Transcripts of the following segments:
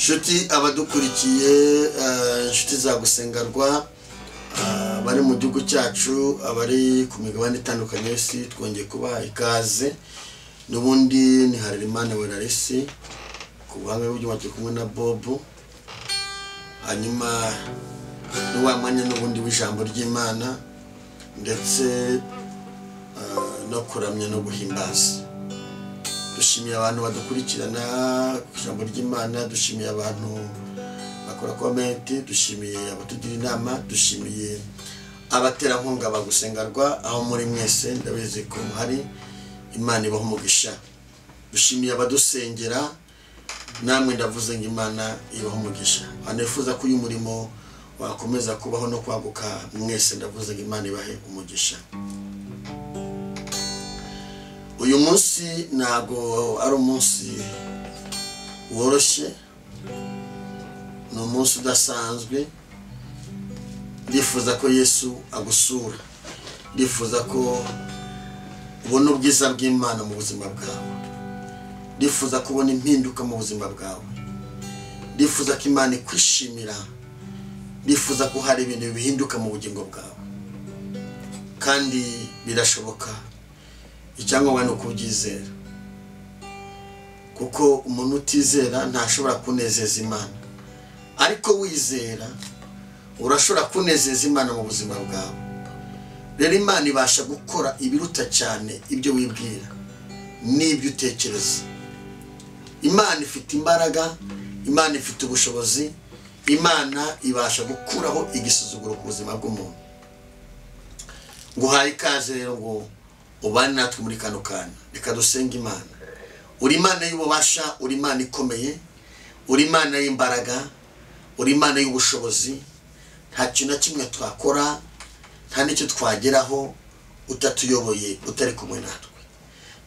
Nshuti abadukurikiye, inshuti za gusengerwa bari mu gihugu cyacu, abari ku migabane itandukanye y'isi, twongeye kuba ikaze. Nubundi ni Harerimana Wellars ku buhanga bw'uburyo turi kumwe na Bob, hanyuma n'uwamanya n'ubundi w'ijambo ry'Imana ndetse no kuramya no guhimbaza. Dushimiye abantu badukurikirana ku ijambo ry'Imana, dushimiye abantu bakora comment, dushimiye abatugira inama, dushimiye abaterankunga bagusengerwa aho muri mwese, ndabizi ko hari Imana ibaho umugisha. Dushimiye abadusengera, namwe ndavuze ngo Imana ibaho umugisha. Anifuza ko uyu murimo wakomeza kubaho no kwaguka, mwese ndavuze ngo Imana ibahe umugisha. Uyu munsi ntago ari umunsi woroshye, ni umunsi udasanzwe. Ndifuza ko Yesu agusura, ndifuza ko ubona ubwiza bw'Imana mu buzima bwawe, ndifuza kubona impinduka mu buzima bwawe, ndifuza ko Imana ikwishimira, ndifuza ko hari ibintu bihinduka mu bugingo bwawe, kandi birashoboka. Cyangwa ni ukubyizera, kuko umuntu utizera ntashobora kunezeza Imana, ariko wizera urashobora kunezeza Imana mu buzima bwawe. Rero Imana ibasha gukora ibiruta cyane ibyo wibwira n'ibyo utekereza. Imana ifite imbaraga, Imana ifite ubushobozi, Imana ibasha gukuraho igisuzuguro ku buzima bw'umuntu. Nguhaye ikaze rero ngo ubane natwe muri kano kanya. Reka dusenga Imana. Uri Imana y'ububasha, uri Imana ikomeye, uri Imana y'imbaraga, uri Imana y'ubushobozi. Nta kintu na kimwe twakora, nta n'icyo twageraho utatuyoboye, utari kumwe natwe.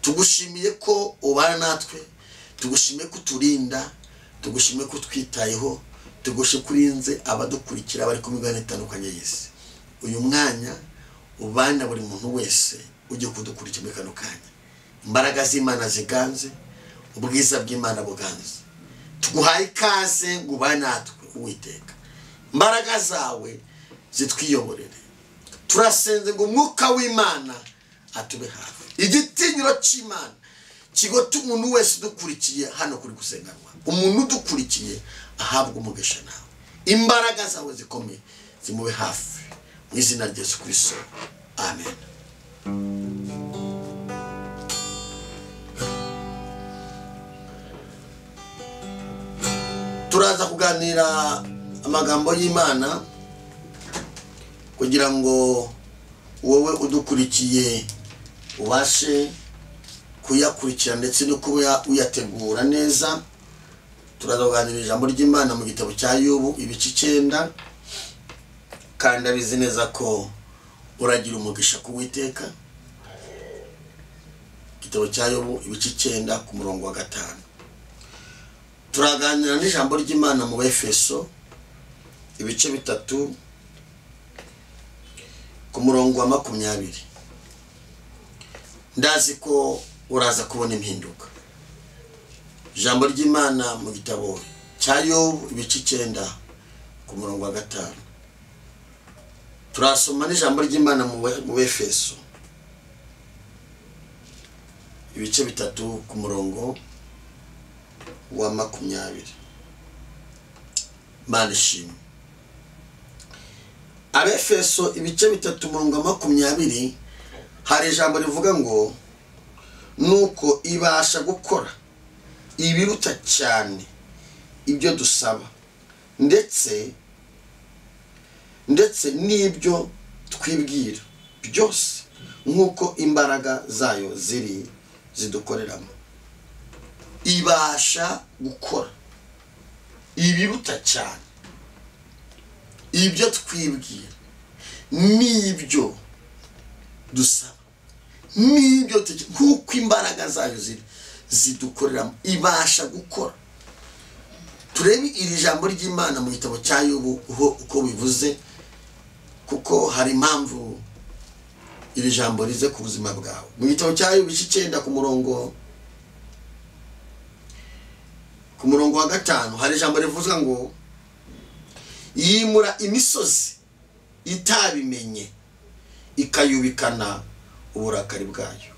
Tugushimiye ko ubana natwe, tugushimiye ko uturinda, tugushimiye ko twitayeho, tugushimiye kurinze abadukurikira bari ku migabane itandukanye y'isi. Uyu mwanya ubana buri muntu wese ujye kudukurikira muri kano kanya. Imbaraga z'Imana ziganze, ubwiza bw'Imana buganze. Tuguhaye ikaze ngo ubane natwe Uwiteka. Imbaraga zawe zitwiyoborere. Turasenze ngo umwuka w'Imana atube hafi. Igitinyiro cy'Imana kigota umuntu wese udukurikiye hano kuri gusengerwa. Umuntu udukurikiye ahabwa umugisha nawe. Imbaraga zawe zikomeye zimube hafi mu izina rya Yesu Kristo. Amen. Turaza kuganira amagambo y'Imana kugira ngo wowe udukurikiye ubashe kuyakurikira ndetse no kuba uyategura neza. Turaza kuganira ijambo ry'Imana mu gitabo cya Yobu ibice 9, kandi abizi neza ko uragira umugisha ku Uwiteka. Igitabo cya Yobu ibice 9 ku murongo wa 5. Turaganira n'ijambo ry'Imana mu Efeso ibice 3 ku murongo wa 20. Ndazi ko uraza kubona impinduka. Ijambo ry'Imana mu gitabo cya Yobu ibice 9 ku murongo wa 5. Turasoma n'ijambo ry'Imana mu Efeso ibice 3 ku murongo wa 20. Mana ishimwe. Abefeso ibice 3 umurongo wa 20 hari ijambo rivuga ngo nuko ibasha gukora ibiruta cyane ibyo dusaba ndetse n'ibyo twibwira byose, nkuko imbaraga zayo zidukoreramo. Ibasha gukora ibiruta cyane ibyo twibwira n'ibyo dusaba, n'ibyo nkuko imbaraga zayo zidukoreramo. Ibasha gukora. Turebe iri jambo ry'Imana mu gitabo cya Yobu uko bivuze, kuko hari impamvu iri jambo rize ku buzima bwawe. Mu gitabo cya Yobu ibice 9 ku murongo ku murongo wa 5 hari ijambo rivuga ngo yimura imisozi itabimenye ikayubikana uburakari bwayo.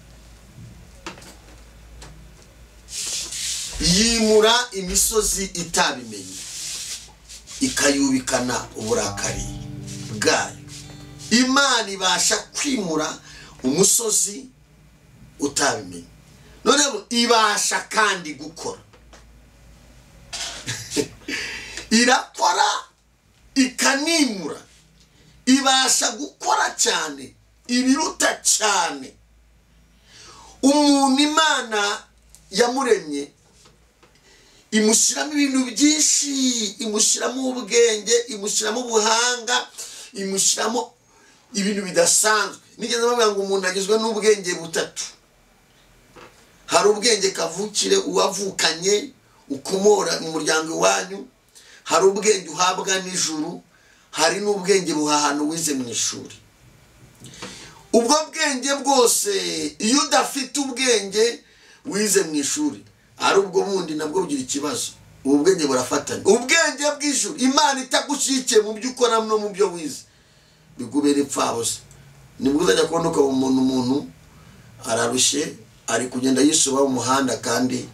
Yimura imisozi itabimenye ikayubikana uburakari bwayo. Imana ibasha kwimura umusozi utabimenye, none ibasha kandi gukora. Irakora ikanimura, ibasha gukora cyane, ibiruta cyane. Umuntu Imana yamuremye imushyiramo ibintu byinshi, imushyiramo ubwenge, imushyiramo ubuhanga, imushyiramo ibintu bidasanzwe. Nigeze bavuga ngo umuntu agizwe n'ubwenge butatu. Hari ubwenge kavukire uwavukanye ukomora mu muryango wanyu, hari ubwenge uhabwa n'ijuru, hari n'ubwenge buhahano wize mu ishuri. Ubwo bwenge bwose iyo udafite ubwenge wize mu ishuri, ari ubwo bundi nabwo bugira ikibazo. Ubu bwenge burafatanya. Ubwenge bw'ijuru Imana itagushyikiye mu byo ukora no mu byo wize, bigubera ipfabusa. Nibwo uzajya kubona ko umuntu ararushye ari kugenda yisuba mu muhanda kandi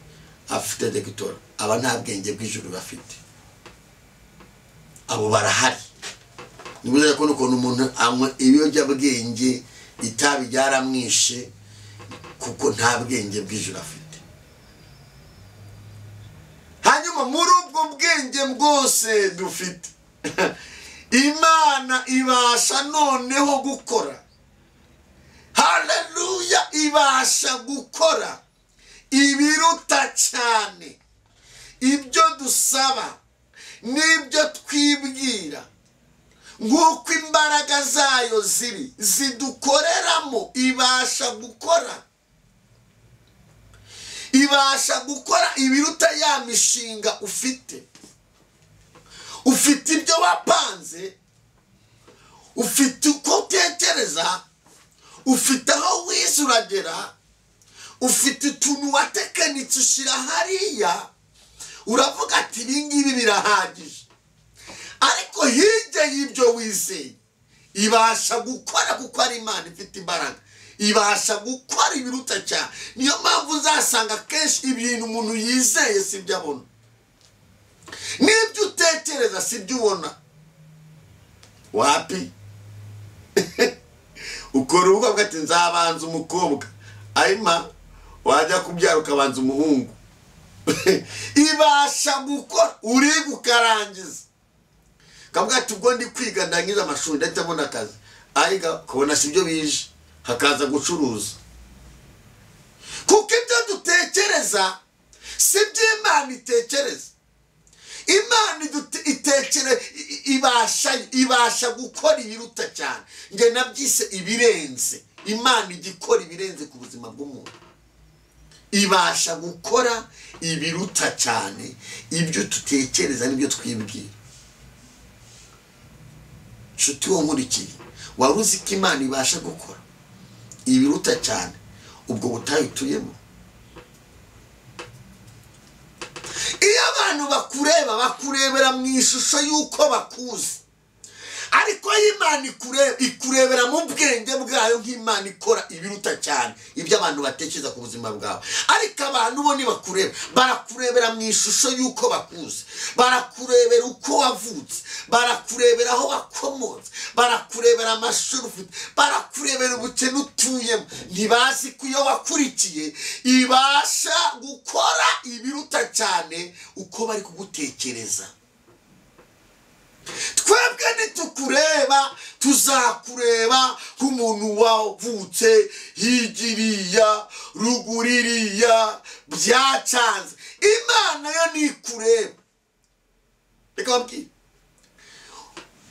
afite degitora. Aba nta bwenge bw'ijuru bafite. Abo barahari. Nibwo uzajya kubona ko umuntu anywa ibiyobyabwenge, itabi ryaramwishe, kuko nta bwenge bw'ijuru afite. Hanyuma muri ubwo bwenge bwose dufite Imana ibasha noneho gukora. Haleluya! Ibasha gukora ibiruta cyane ibyo dusaba n'ibyo twibwira, nk'uko imbaraga zayo ziri zidukoreramo. Ibasha gukora, ibasha gukora ibiruta ya mishinga ufite. Ufite ibyo wapanze, ufite uko utekereza, ufite aho wize uragera, ufite utuntu watekanitse ushyira hariya, uravuga ati ibingibi birahagije. Ariko hirya y'ibyo wizeye ibasha gukora, kuko ari Imana ifite imbaraga. Ibasha gukora ibiruta cyane. Niyo mpamvu uzasanga kenshi ibintu umuntu yizeye si byo abona, n'ibyo utekereza si byo ubona. Wapi? Ukora urugo ugati nzabanza umukobwa, ayima wajya kubyara ukabanza umuhungu. Ibasha gukora, uri gukarangiza kavuga ati ubwo ndi kwiga ndangiza amashuri ndetse mbona akazi, ayiga kubona si byo bije, hakaza gucuruza. Kuko ibyo dutekereza si byo Imana itekereza. Imana ibasha gukora ibiruta cyane. Nge nabyise ibirenze. Imana igikora ibirenze ku buzima bw'umuntu. Ibasha gukora ibiruta cyane ibyo tutekereza n'ibyo twibwira. Nshuti wo nkurikiye, wari uzi ko Imana ibasha gukora ibiruta cyane ubwo butayituyemo? Iyo abantu bakurebera mu ishusho y'uko bakuzi, ariko Imana ikurebera mu bwenge bwayo nk'Imana ikora ibiruta cyane ibyo abantu batekereza ku buzima bwawe. Ariko abantu bo nibakureba, barakurebera mu ishusho y'uko bakuzi, barakurebera uko wavutse, barakurebera aho wakomotse, barakurebera amashuri ufite, barakurebera ubukene utuyemo. Ntibazi ko iyo wakurikiye ibasha gukora ibiruta cyane uko bari kugutekereza. Twebwe nitukureba tuzakureba nk'umuntu wavutse higiriya ruguririya byacanze. Imana yo nikureba. Reka babwire,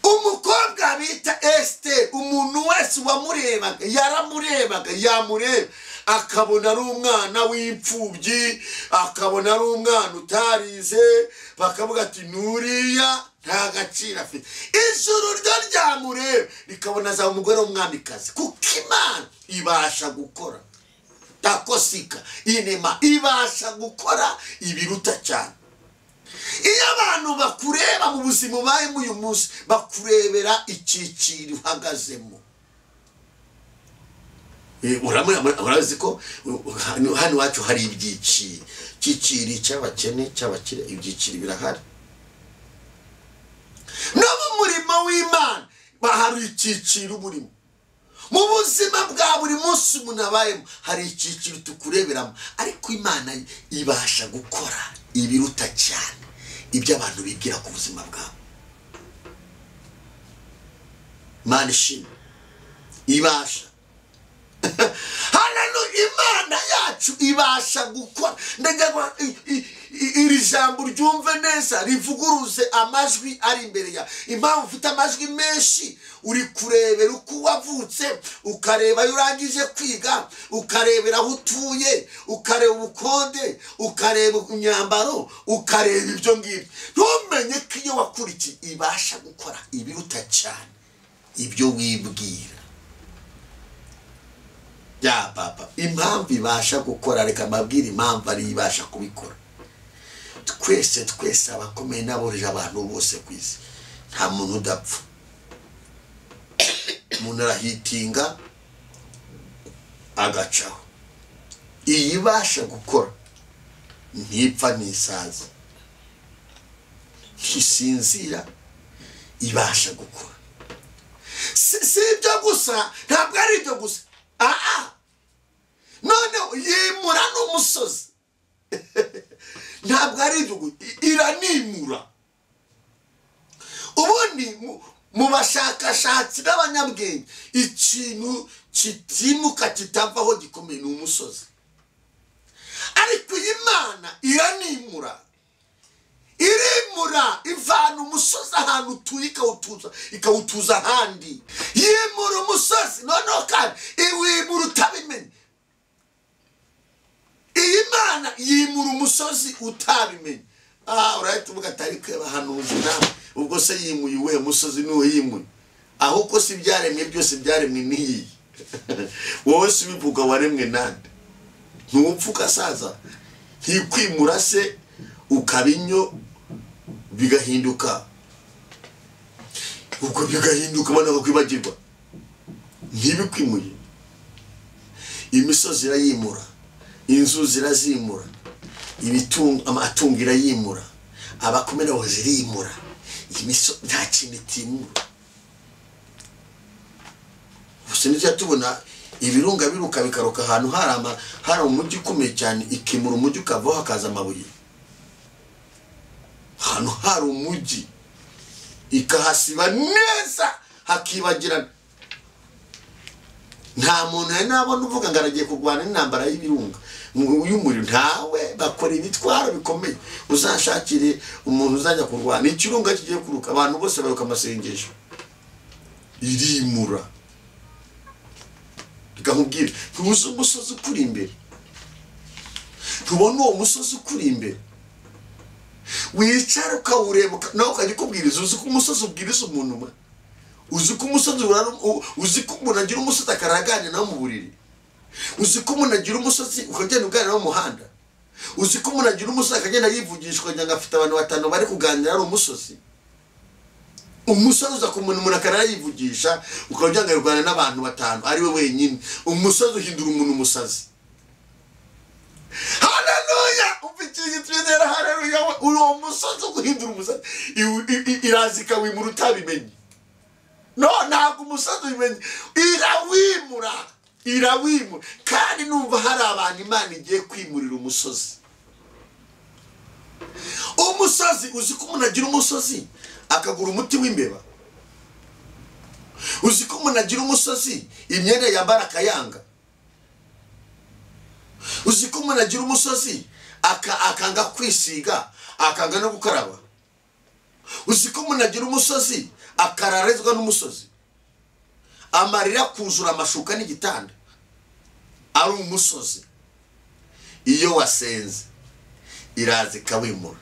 umukobwa bita Esther, umuntu wese wamurebaga yaramurebaga, yamureba akabona ari umwana w'imfubyi, akabona ari umwana utarize, bakavuga ati nuriya nta gaciro afite. Ijuru ryo ryamureba rikabona za umugore w'umwamikazi. Kuko Imana ibasha gukora takosika inema, ibasha gukora ibiruta cyane. iyo abantu bakureba mu buzima ubayemo uyu munsi bakurebera icyiciro uhagazemo. urazi ko hano iwacu hari ibyiciro, icyiciro cy'abakene cy'abakire, ibyiciro birahari. no mu murimo w'Imana bahari icyiciro burimo. mu buzima bwa buri munsi umuntu abayemo hari icyiciro tukureberamo, ariko Imana ibasha gukora ibiruta cyane ibyo abantu bibwira ku buzima bwabo. Imana ishimwe, ibasha haleluya. Imana yacu ibasha gukora. Ndagira iri jambo ryumve neza, rivuguruze amajwi ari imbere ya. Impamvu ufite amajwi menshi, uri kurebera uko wavutse, ukareba ayo urangije kwiga, ukarebera aho utuye, ukareba ubukode, ukareba imyambaro, ukareba ibyo ngibyo. Ntumenye ko iyo wakurikiye ibasha gukora ibiruta cyane ibyo wibwira. Ya papa, impamvu ibasha gukora, reka mbabwire impamvu ari ibasha kubikora. Twese abakomeye n'aboroje abantu bose ku isi, nta muntu udapfa. Umuntu arahitinga agacaho. Iyi ibasha gukora ntipfa n'isaza, ntisinzira, ibasha gukora. Si ibyo gusa, ntabwo ari ibyo gusa. none yimura n'umusozi. ntabwo ari ibyo gusa, iranimura. ubundi mu bashakashatsi n'abanyabwenge, ikintu kitimuka kitavaho gikomeye ni umusozi. ariko Imana iranimura, irimura, ivana umusozi ahantu utuye ikawutuza ahandi. yimura umusozi, noneho kandi iwimura utabimenye. iyi Mana yimura umusozi utabimenye. urahita uvuga ati ariko abahanuzi nawe ubwo se yimuye uwuhe musozi n'uwo yimuye? ahubwo si ibyaremwe byose byaremwe n'iyi. wowe si bivuga waremwe nande? ntupfa ugasaza, ntikwimura se ukabinyo bigahinduka, ubwo bigahinduka Imana bakwibagirwa, ntibikwimuye. imisozi irayimura, inzuzi irazimura, amatungo irayimura, abakomera bo zirimura. imisozi nta kintu itimura. gusa nijya tubona ibirunga biruka bikaruka ahantu hari umujyi ukomeye cyane, ikimura umujyi ukavaho hakaza amabuye. ahantu hari umujyi ikahasiba neza hakibagirana. nta muntu hari nabona uvuga ngo aragiye kurwana n'intambara y'ibirunga y'umuriro. ntawe, bakora ibitwaro bikomeye. uzashakire umuntu uzajya kurwana ikirunga kigiye kuruka, abantu bose baruka amasengesho. irimura. Tukakubwira, ntuzi umusozi ukuri imbere, tubona uwo musozi ukuri imbere, wicara ukawureba nawe ukajya ukubwiriza. uzi ko umusozi ubwiriza umuntu umwe? uzi ko umusozi uzi ko umuntu agira umusozi akaraganya nawe mu buriri? uzi ko umuntu agira umusozi ukagenda uganira mu muhanda? uzi ko umuntu agira umusozi akagenda yivugisha ukagira ngo afite abantu 5 bari kuganira ari umusozi? umusozi uza ku muntu akarara yivugisha ukajya ngo arwana n'abantu 5 ari we wenyine. umusozi uhindura umuntu umusazi. haleluya. umvikije twizera haleluya. uwo musozi guhindura umusazi irazika wimura utabimenye. no, ntabwo umusozi ubimenye, irawimura. kandi numva hari abantu Imana igiye kwimurira umusozi. umusozi, uzi ko umuntu agira umusozi akagura umuti w'imbeba? uzi ko umuntu agira umusozi imyenda yambara akayanga? uzi ko umuntu agira umusozi akanga kwisiga, akanga no gukaraba? uzi ko umuntu agira umusozi akararezwa n'umusozi, amarira kuzura amashuka n'igitanda? ari umusozi. iyo wasenze iraza ikawimura.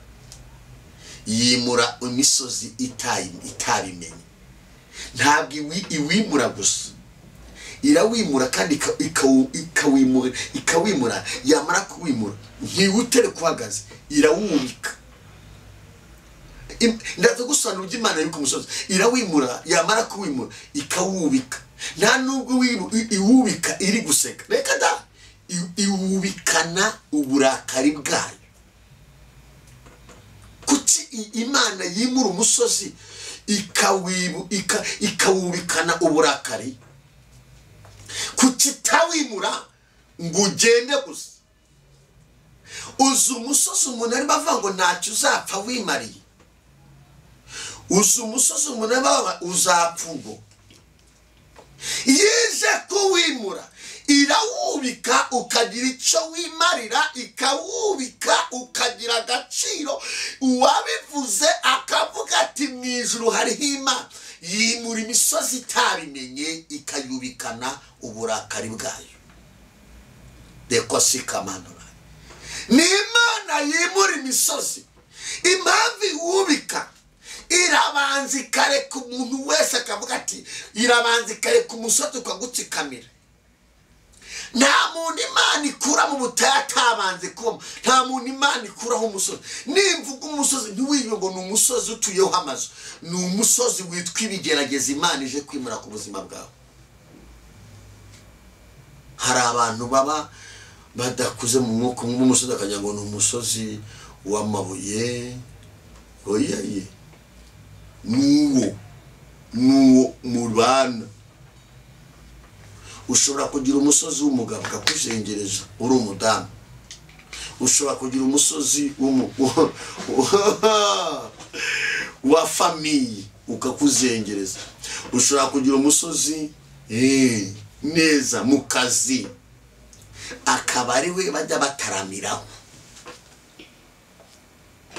yimura imisozi itabimenye. ntabwo iwimura gusa, irawimura kandi ikawimura. yamara kuwimura ntiwutere kuhagaze, irawubika. ndaza gusobanura iby'Imana yo ku musozi. Irawimura, yamara kuwimura ikawubika. Nta nubwo iwubika iri guseka, reka da, iwubikana uburakari bwayo. Kuki Imana yimura umusozi ikawubikana uburakari? Kuki tawimura ngo ugende gusa? Uzi umusozi umuntu arimo avuga ngo ntacyo uzapfa wimariye. Uzi umusozi umuntu arimo avuga uzapfa ubwo. Yije kuwimura, irawubika ukagira icyo wimarira, ikawubika ukagira agaciro. Uwabivuze akavuga ati mu ijuru hariho Imana. Yimura imisozi itabimenye ikayubikana uburakari bwayo. Deko sikamanura. Ni Imana yimura imisozi. Impamvu iwubika, irabanza ikareka umuntu wese akavuga ati, irabanza ikareka umusozi ukagutsikamira. Nta muntu Imana ikura mu butayu atabanze kuba. Nta muntu Imana ikuraho umusozi. Nimvuga umusozi ntiwibe ngo ni umusozi utuyeho amazu. Ni umusozi witwa Ibigeragezo Imana ije kwimura ku buzima bwawe. Hari abantu baba badakuze mu mwuka umusozi akajya ngo ni umusozi w'amabuye. Oya ye. Nuwo mubana. Ushobora kugira umusozi w'umugabo akakuzengereza uri umudamu. Ushobora kugira umusozi wa famille ukakuzengereza. Ushobora kugira umusozi neza mu kazi akaba ari we bajya bataramiraho.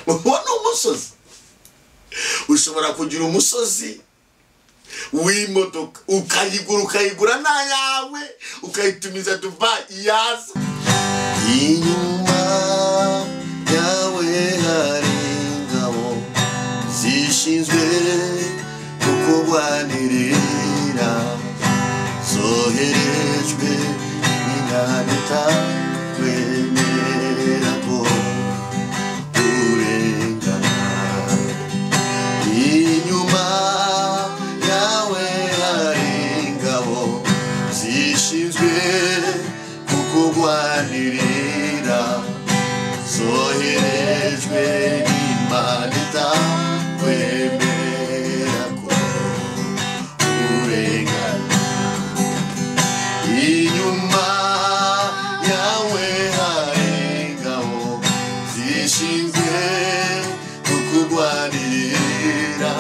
Uwo ni umusozi. Ushobora kugira umusozi w'imodoka ukayigura n'ayawe ukayitumiza Dubai yaza. Inyuma yawe hari ingabo zishinzwe kukurwanirira, zoherejwe n'Imana wemera ko urengana. Inyuma yawe hari ingabo zishinzwe kukurwanirira, zoherejwe n'Imana wemera ko urengana. Inyuma yawe hari ingabo zishinzwe kukurwanirira,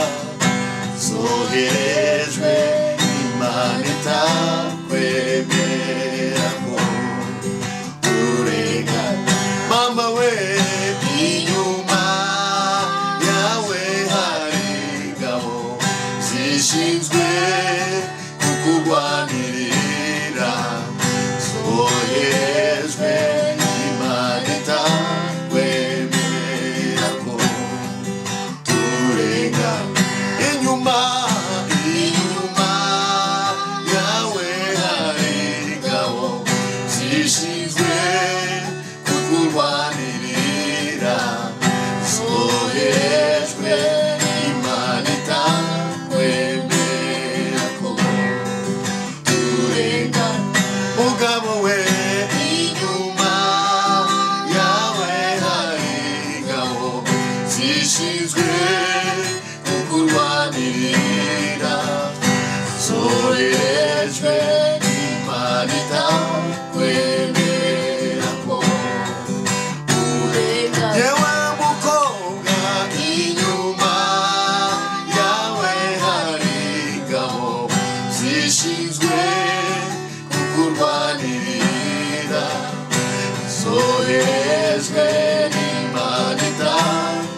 zoherejwe n'Imana wemera ko urengana. Mama we, inyuma yawe hari ingabo zishinzwe kukurwanirira, zoherejwe n'Imana wemera ko urengana. Inyuma yawe hari ingabo zishinzwe kukurwanirira, zoherejwe n'Imana wemera ko urengana. Mugabo we, inyuma yawe hari ingabo zishinzwe kukurwanirira, zoherejwe n'Imana wemera ko urengana. Yewe mukobwa, inyuma yawe hari ingabo zishinzwe kukurwanirira, zoherejwe n'Imana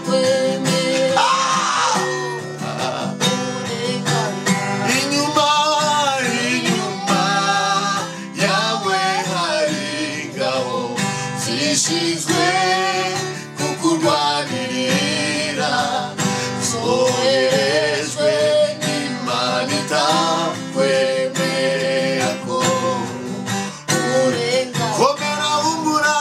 wemera zishinzwe kukurwanirira, zoherejwe n'Imana wemera ko urengana. Komera humura,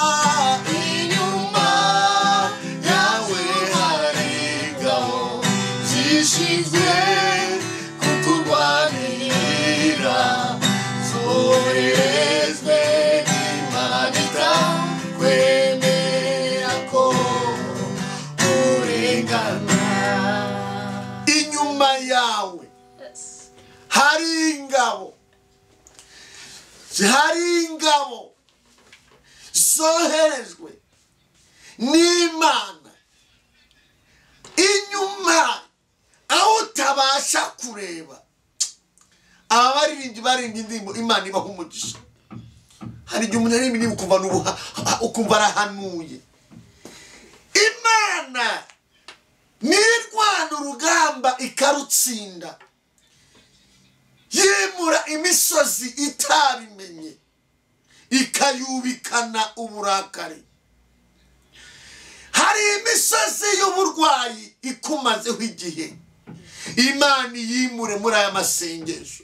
ingabo zoherejwe n'Imana inyuma aho utabasha kureba. Abaririmbyi barinda indirimbo Imana ibaha umugisha. Hari igihe umuntu aririmba indirimbo ukumva n'ubuha ukumva arahanuye. Imana nirwana urugamba ikarutsinda, yimura imisozi itabimenye ikayubikana uburakari. Hari imisozi y'uburwayi ikumazeho igihe, Imana yimure muri aya masengesho.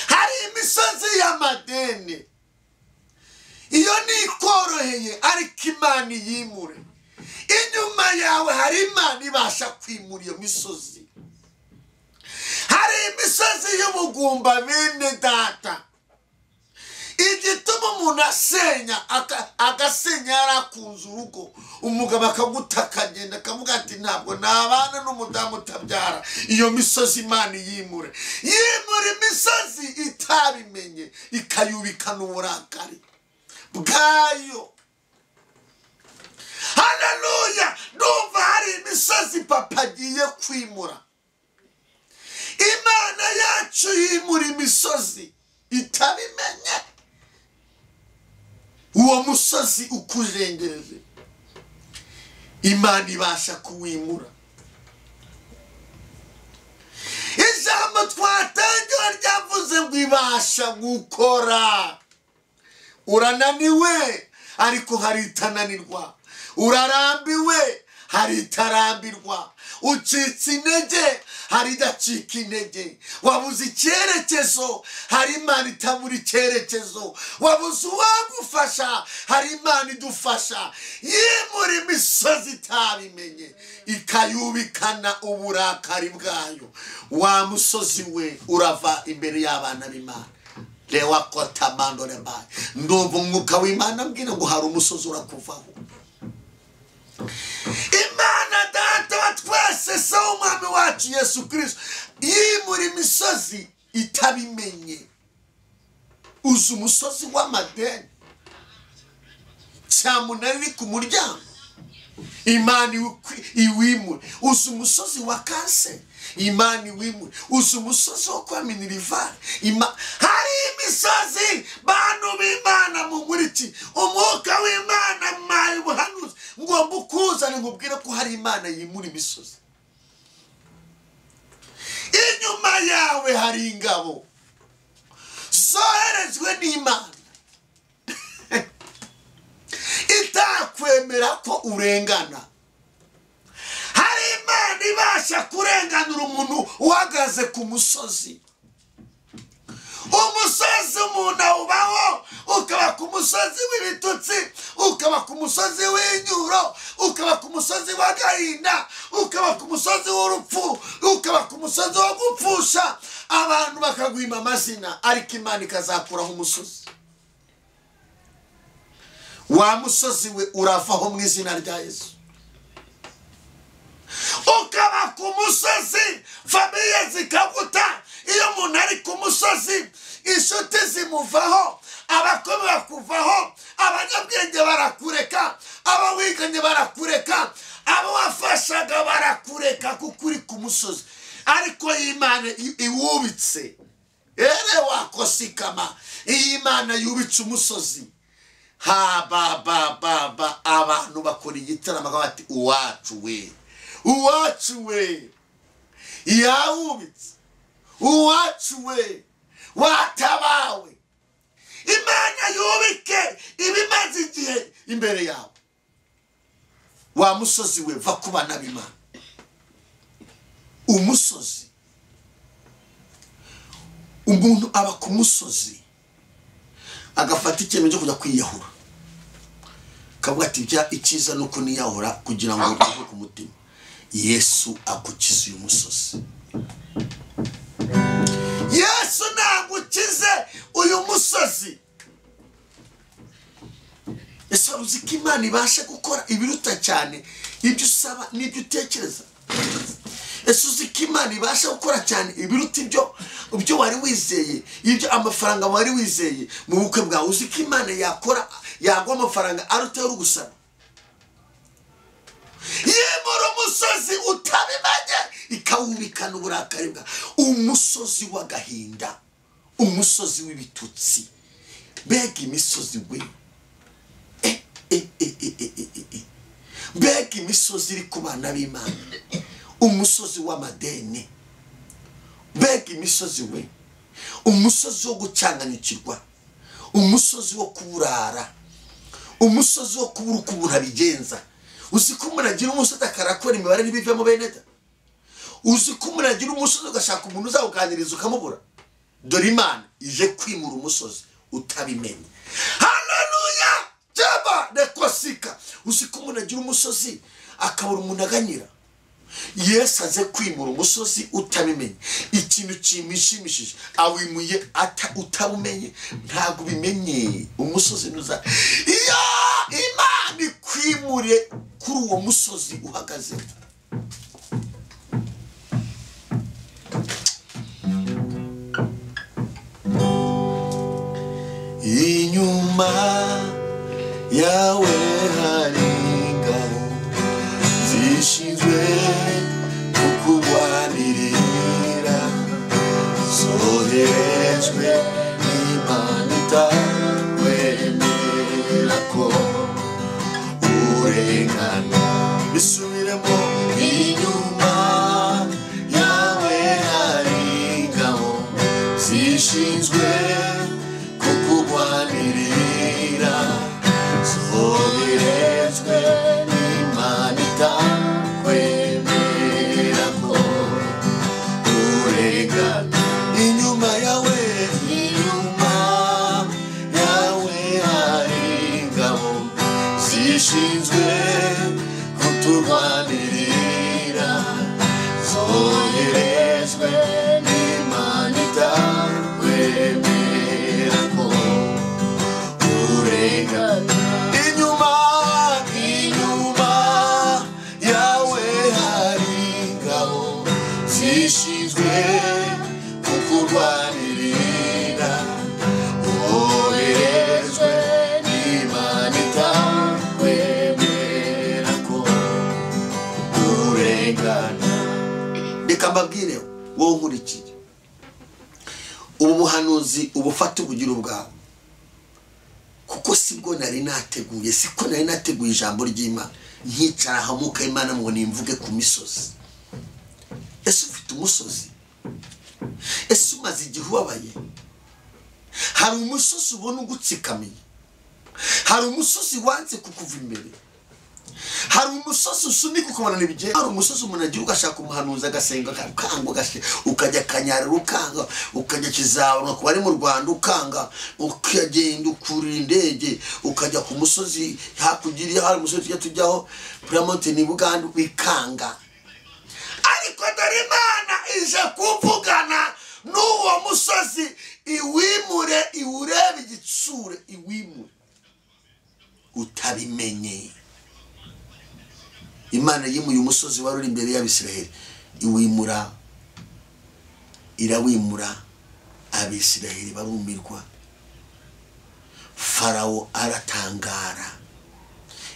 Hari imisozi y'amadeni, iyo nikoroheye ariko Imana yimure. Inyuma yawe hari Imana ibasha kwimura iyo misozi. Hari imisozi y'ubugumba bene data, igituma umuntu asenya agasenya yarakunze urugo, umugabo akagutaka agenda akavuga ati ntabwo nabana n'umudamu utabyara. Iyo misozi Imana yimure imisozi itabimenye ikayubikana uburakari bwayo. Haleluya! Ndumva hari imisozi papa agiye kwimura. Imana yacu yimura imisozi itabimenye. Uwo musozi ukujengereje Imana ibasha kuwimura. Ijambo twatangiye ryavuze ngo ibasha gukora. Urananiwe ariko hari itananirwa, urarambiwe hari itarambirwa, ucitse intege hari idacika intege, wabuze icyerekezo hari Imana itabura icyerekezo, wabuze uwagufasha hari Imana idufasha. Yimura imisozi itabimenye ikayubikana uburakari bwayo. Wa musozi we urava imbere y'abana b'Imana. Lewa kotamando rebaye. Ndumva umwuka w'Imana mbwira ngo hari umusozi urakuvaho. Imana data wa twese se umwami wacu Yesu Kristo yimura imisozi itabimenye. Uzi umusozi w'amadeni, cyamunara ku muryango, Imana iwimure. Uzi umusozi wa kanseri, Imana iwimure. Uzi umusozi wo kwa minirivare, hari imisozi bantu b'Imana mumuriki. Umwuka w'Imana mayi buhanuzi ngo mbukuzane ngubwire ko hari Imana yimura imisozi. Inyuma yawe hari ingabo zoherejwe n'Imana itakwemera ko urengana. Hari Imana ibasha kurenganura umuntu uhagaze ku musozi. Umusozi umuntu awubaho, ukaba ku musozi w'ibitutsi, ukaba ku musozi w'inyuro, ukaba ku musozi w'agahinda, ukaba ku musozi w'urupfu, ukaba ku musozi wo gupfusha. Abantu bakagwima amazina ariko Imana ikazakuraho umusozi. Wa musozi we uravaho mu izina rya Yesu. Ukaba ku musozi famiye zikaguta. Iyo umuntu ari ku musozi inshuti zimuvaho, abakomeye bakuvaho, abanyabwenge barakureka, abawiganye barakureka, abo wafashaga barakureka kuko uri ku musozi. Ariko Imana iwubitse ere wakosikama. Imana yubitse umusozi. Ha ba abantu bakora igitaramo bati uwacu we, uwacu we yawubitse, uwacu we watabawe. Imana yubike ibimaze igihe imbere yawe. Wa musozi we va kubana b'Imana. Umusozi, umuntu aba ku musozi agafata icyemezo cyo kujya kwiyahura, kavuga ati bya ikiza nuko niyahura kugira ngo uve ku mutima. Yesu agukize uyu musozi. Yesu nagukize uyu musozi. Ese uzi ko Imana ibasha gukora ibiruta cyane ibyo usaba n'ibyo utekereza? Ese uzi ko Imana Imana ibasha gukora cyane ibiruta ibyo wari wizeye, ibyo amafaranga wari wizeye mu bukwe bwawe. Uzi ko Imana yakora yagwa amafaranga aruta yo gusaba. Yemura umusozi utabimanye ikawubikana uburakari bwa, umusozi w'agahinda, umusozi w'ibitutsi. Mbega imisozi we, mbega imisozi iri ku bana b'Imana, umusozi w'amadeni. Mbega imisozi we, umusozi wo gucanganyikirwa, umusozi wo kuburara, umusozi wo kubura uko umuntu abigenza. Uzi ko umuntu agira umusozi akarakora imibare ntibivemo bene da. Uzi ko umuntu agira umusozi ugashaka umuntu uzawuganiriza ukamubura. Dore Imana ije kwimura umusozi utabimenye. Haleluya! Jaba nekosika. Uzi ko umuntu agira umusozi akabura umuntu aganyira. Yesu aze kwimura umusozi utabimenye. Ikintu kimishimishije awimuye utabumenye, ntago bimenye umusozi nuza. Iyo Imana ikwimure kuri uwo musozi uhagaze. Inyuma yawe hari ingabo zishinzwe kukurwanirira, zoherejwe n'Imana itakwemera ko urengana. Bisubiremo. Inyuma yawe hari ingabo zishinzwe kukurwanirira, zoherejwe n'Imana itakwemera ko urengana. Inyuma yawe hari ingabo zishinzwe kuturwanirira, zoherejwe n'Imana itakwemera ko urengana. Inyuma yawe hari ingabo zishinzwe kukurwanirira, zoherejwe n'Imana itakwemera ko urengana. Reka mbabwire wowe nkurikiye, ubu buhanuzi ubufata ubugiro bwawe, kuko sibwo nari nateguye, siko nari nateguye ijambo ry'Imana nkicara hamuka Imana ngo nimvuge ku misozi. Ese ufite umusozi? Ese umaze igihe ubabaye? Hari umusozi ubona ugutsikamiye, hari umusozi wanze kukuva imbere, hari umusozi usunika ukabona n'ibigenda, hari umusozi umuntu agira ugashaka umuhanuzi agasenga ukanga, ukajya Kanyarira ukanga, ukajya Kizabona ku bari mu Rwanda ukanga, ukagenda ukurira indege ukajya ku musozi hakugiriye, hari umusozi tujyaho Pramonte ni Buganda wikanga. Ariko dore Imana ije kuvugana n'uwo musozi, iwimure, iwurebe igitsure, iwimure utabimenye. Imana yimuye umusozi wari uri imbere y'Abisiraheli, iwimura, irawimura, Abisiraheli barumirwa. Farawo aratangara,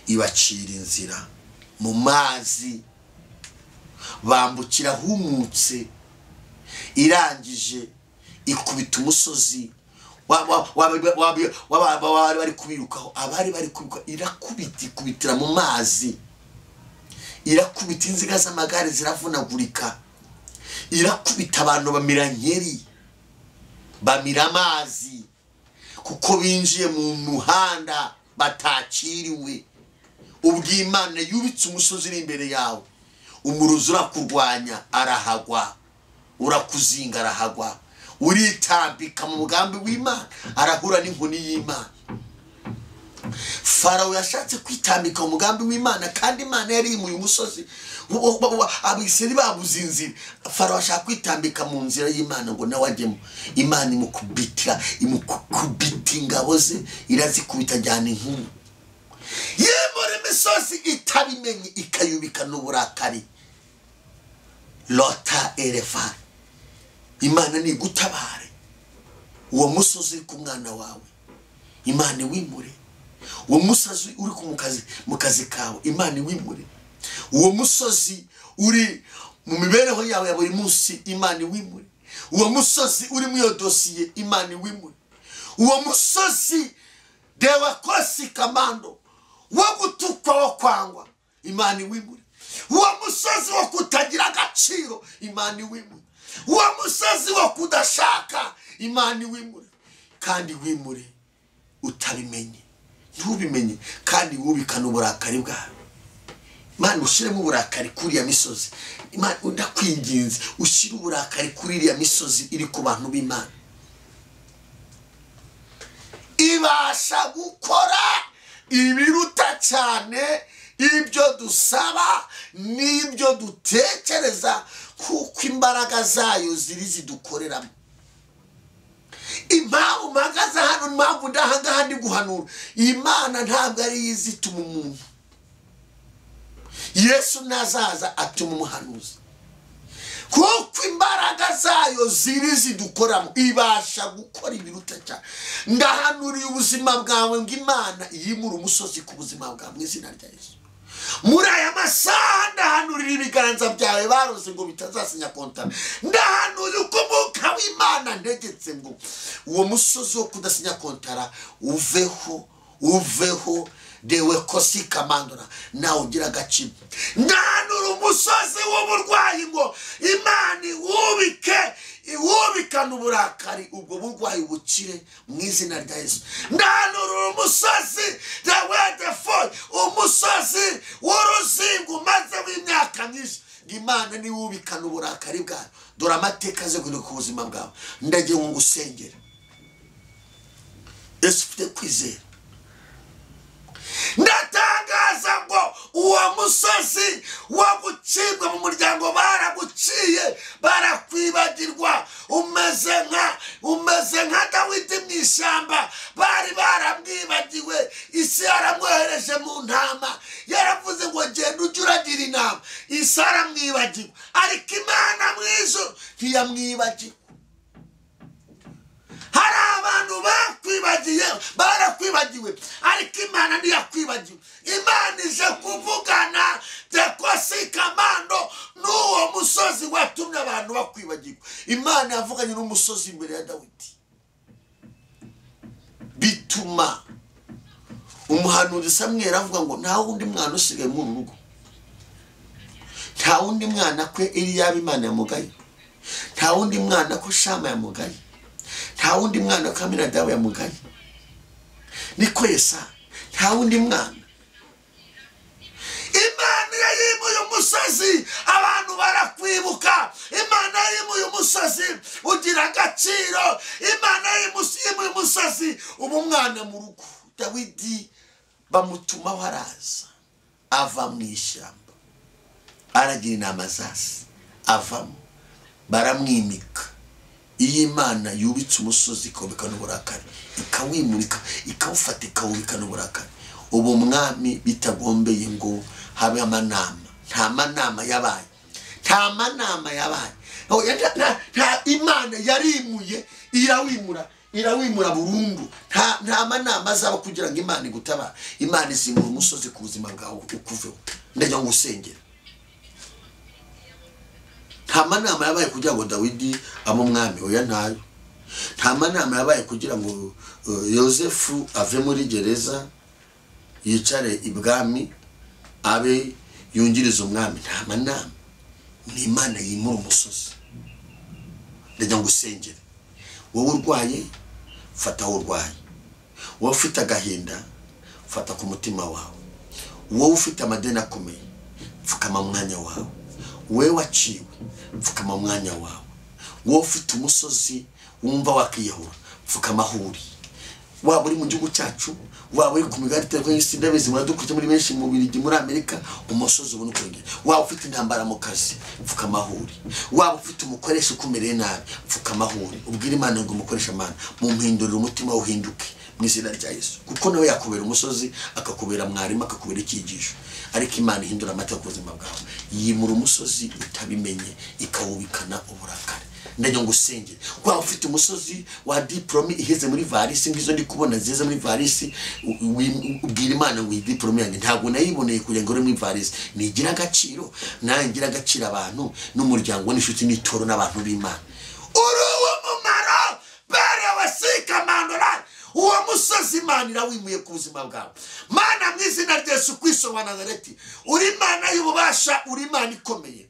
ibacira inzira mu mazi, bambukira humutse, irangije ikubita umusozi wabari kubirukaho, abari bari kubiruka, ikubitira mu mazi, irakubita inziga z'amagare ziravunagurika, irakubita abantu bamira nkeri, bamira amazi, kuko binjiye mu muhanda batakiriwe. Ubw'Imana yubitse umusozi uri imbere yawe, umuruzi urakurwanya arahagwa, urakuzinga arahagwa, uritambika mu mugambi w'Imana arahura n'inkoni y'Imana. Farawo yashatse kwitambika mu mugambi w'Imana, kandi Imana yari yimuye umusozi, Abisirayeli babuze inzira. Farawo ashaka kwitambika mu nzira y'Imana ngo nawe ajyemo. Imana imukubita ingabo ze, irazikubita ajyana inkuru. Yemura imisozi itabimenye ikayubika n'uburakari. lota erefa. Imana ni gutabare uwo musozi ku mwana wawe. Imana wimure uwo musozi uri mu kazi kawe. Imana wimure uwo musozi uri mu mibereho yawe ya buri munsi. Imana wimure uwo musozi uri mu yo dosiye. Imana wimure uwo musozi dewa kosi kamando wo gutukwa wo kwangwa. Imana wimure uwo musozi wo kutagira agaciro. Imana wimure uwo musozi wo kudashaka. Imana wimure kandi wimure utabimenye, ntubimenye kandi wubikana uburakari bwawe. Imana ushiremo uburakari kuri ya misozi. Imana ndakwinginze ushire uburakari kuri ya misozi iri ku bantu b'Imana. Ibasha gukora ibiruta cyane ibyo dusaba n'ibyo dutekereza, kuko imbaraga zayo ziri zidukoreramo. Impamvu mpagaze hano, impamvu ndahangaha ndi guhanura, Imana ntabwo ari izituma umuntu. Yesu nazaza atuma umuhanuzi, kuko imbaraga zayo ziri zidukoramo. Ibasha gukora ibiruta cyane. Ndahanuriye ubuzima bwawe ngo Imana yimure umusozi ku buzima bwawe mu izina rya Yesu. Muri aya masaha ndahanurira ibiganza byawe baroze ngo bitazasinya kontana. Ndahanurira uko Mwuka w'Imana ntegetse ngo uwo musozi wo kudasinya kontara uveho dewe kosi kamandora nawe ugira agaciro. Ndahanura umusozi w'uburwayi ngo Imana wubikana uburakari, ubwo burwayi bukire mu izina rya Yesu. Ndahanura umusozi umusozi w'uruzingo maze w'imyaka myinshi, Imana ni wubikana uburakari bwawe. Dore amateka aze ku buzima bwawe. Ndagiye ngo ngusengere. Yesu ufite kwizera. Ndatangaza ngo uwo musozi wo gucibwa mu muryango baraguciye, barakwibagirwa. Umeze nka Dawidi mu ishyamba, bari baramwibagiwe. Isi yaramwohereje mu ntama, yaravuze ngo genda ujye uragira inama. Isi aramwibagiwe, ariko Imana mu ijuru ntiyamwibagiwe. Hari abantu barakwibagiwe, ariko Imana ntiyakwibagiwe. Imana ije kuvugana dekosi kamando n'uwo musozi watumye abantu bakwibagiwe. Imana yavuganye n'umusozi imbere ya Dawidi, bituma umuhanuzi Samweli avuga ngo nta wundi mwana usigaye mu rugo, nta wundi mwana kwe Eliya Imana yamugaye, nta wundi mwana ko Shama yamugaye, nta wundi mwana ko Aminadabu yamugaye. Niko Yesa nta wundi mwana. Imana yimuye umusozi, abantu barakwibuka. Imana yimuye umusozi, ugira agaciro. Imana yimuye umusozi, ubu mwana mu rugo. Dawidi bamutuma waraza, ava mu ishyamba, aragira inama zase, avamo, baramwimika. Iyi Imana yubitse umusozi ikawubikana uburakari, ikawimurika, ikawufata ikawubikana uburakari. Ubu mwami bitagombeye ngo habe amanama. Nta manama yabaye, nta manama yabaye. Nta Imana yarimuye irawimura burundu. Nta manama azaba kugira ngo Imana igutabara. Imana izimura umusozi ku buzima bwawe ukuveho. Ndagira ngo usengere. Nta manama yabaye kugira ngo Dawidi abe umwami, oya ntayo. Nta manama yabaye kugira ngo Yosefu ave muri gereza yicare ibwami abe yungiriza umwami. Nta manama. Ni Imana yimura umusozi. Ndagira ngo usengere. Wowe urwaye, fata aho urwaye. Wowe ufite agahinda, fata ku mutima wawe. Wowe ufite amadeni akomeye, pfukama mu mwanya wawe. Wowe waciwe, pfukama mu mwanya wawe. Wowe ufite umusozi wumva wakiyahura, pfukama aho uri. waba uri mu gihugu cyacu, waba uri ku migari itari y'isi, ndabizi muradukurikira muri benshi mu Bubiligi, muri Amerika, umusozi ubona ukurengera. Waba ufite intambara mu kazi, pfuka amahuri. Waba ufite umukoresha ukumereye nabi, pfuka amahuri. Ubwira Imana ngo umukoresha Imana, mumpindurire umutima uhinduke mu izina rya Yesu, kuko nawe yakubera umusozi, akakubera mwarimu, akakubera icyigisho. Ariko Imana ihindura amateka ku buzima bwawe, yimura umusozi utabimenye, ikawubikana uburakari. Ndajya ngo usengere. Waba ufite umusozi wa diplome iheze muri varisi, ngizo ndi kubona zize muri varisi, ubwira Imana ngo iyi diplome yanjye ntabwo nayiboneye kugira ngo uri muri varisi, nigira agaciro, nangira agaciro abantu n'umuryango n'inshuti n'itoro n'abantu b'Imana. Uruwo mumaro berewe sikamandora, uwo musozi Imana irawimuye ku buzima bwawe. Mana mu izina rya Yesu Kristo wa Nazareti, uri Imana y'ububasha, uri Imana ikomeye,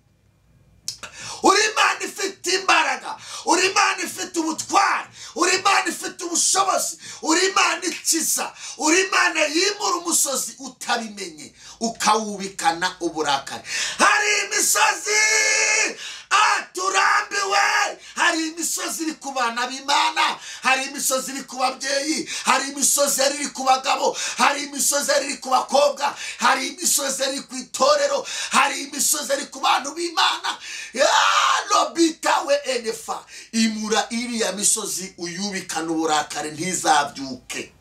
uri Imana ifite imbaraga, uri Imana ifite ubutwari, uri Imana ifite ubushobozi, uri Imana ikiza, uri Imana yimura umusozi utabimenye, ukawubikana uburakari. Hari imisozi turambiwe, hari imisozi iri ku bana b'Imana, hari imisozi iri ku babyeyi, hari imisozi iri ku bagabo, hari imisozi iri ku bakobwa, hari imisozi iri ku itorero, hari imisozi iri ku bantu b'Imana. Lobitawe enefa, imura iriya misozi uyubikana uburakari ntizabyuke,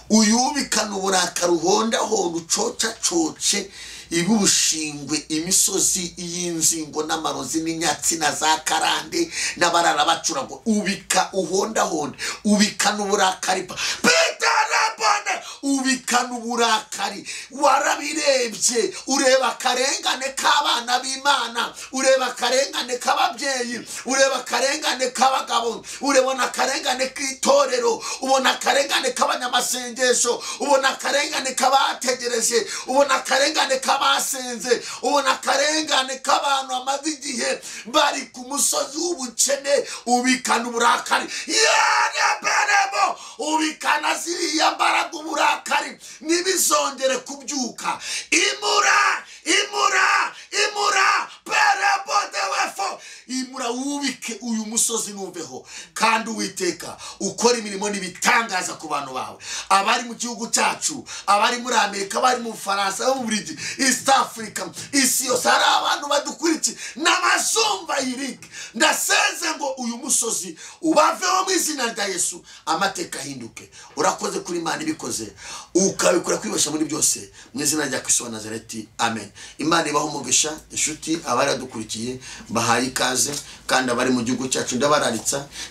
uyubikana uburakari uhondahonda ucocacoce ibushingwe imisozi y'inzingo n'amarozi n'inyatsi na za karande n'abarara bacurago, ubika uhondahonda, ubikana uburakari petarabone, ubikana uburakari. Warabirebye, ureba akarengane k'abana b'Imana, ureba akarengane k'ababyeyi, ureba akarengane k'abagabo, urabona akarengane k'itorero, ubona akarengane k'abanyamasengesho, ubona akarengane k'abategereje, ubona akarengane basenze, ubona akarengane k'abantu amaze igihe bari ku musozi w'ubukene, ubikana uburakari. Yaneberebo, ubikana ziriya mbaraga uburakari ntibizongere kubyuka. Imura, imura, imura, perebo dewefo, imura wubike uyu musozi nuveho. Kandi Uwiteka ukora imirimo n'ibitangaza ku bantu bawe, abari mu gihugu cyacu, abari muri Amerika, abari mu Bufaransa, mu Bubiligi, East Africa, isi yose hari abantu badukurikiye n'amazumva yirike. Ndaseze ngo uyu musozi ubaveho mu izina rya Yesu, amateka ahinduke. Urakoze kuri Imana ibikoze, ukabikora kwibasha muri byose mu izina rya Kristo wa Nazareti, amen. Imana ibaho umugisha. Inshuti abari adukurikiye bahaye ikaze, kandi abari mu gihugu cyacu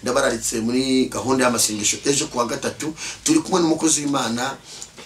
ndabararitse muri gahunda y'amasengesho ejo kuwa gatatu. Turi kumwe n'umukozi w'Imana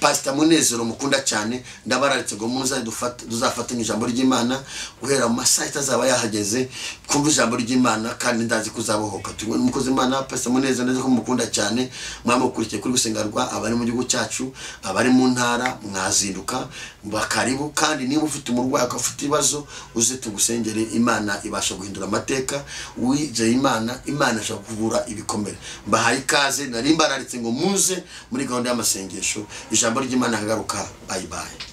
Pastor Munezero mukunda cyane, ndabararitse ngo muza duzafatanya ijambo ry'Imana guhera mu masaha itazaba yahageze, kumva ijambo ry'Imana, kandi ndazi kuzabohoka. Turi n'umukozi w'Imana Pastor Munezero, ndazi ko mukunda cyane, mwamukurikiye kuri gusengerwa, abari mu gihugu cyacu, abari mu ntara, mwazinduka bakaribu. Kandi niba ufite umurwayi akafite ibibazo, uze tugusengere. Imana ibasha guhindura amateka. Wije Imana ashaka kuvura ibikomere. Bahaye ikaze, nari mbararitse ngo muze muri gahunda y'amasengesho. Ijambo ry'Imana hagaruka. Bye bye.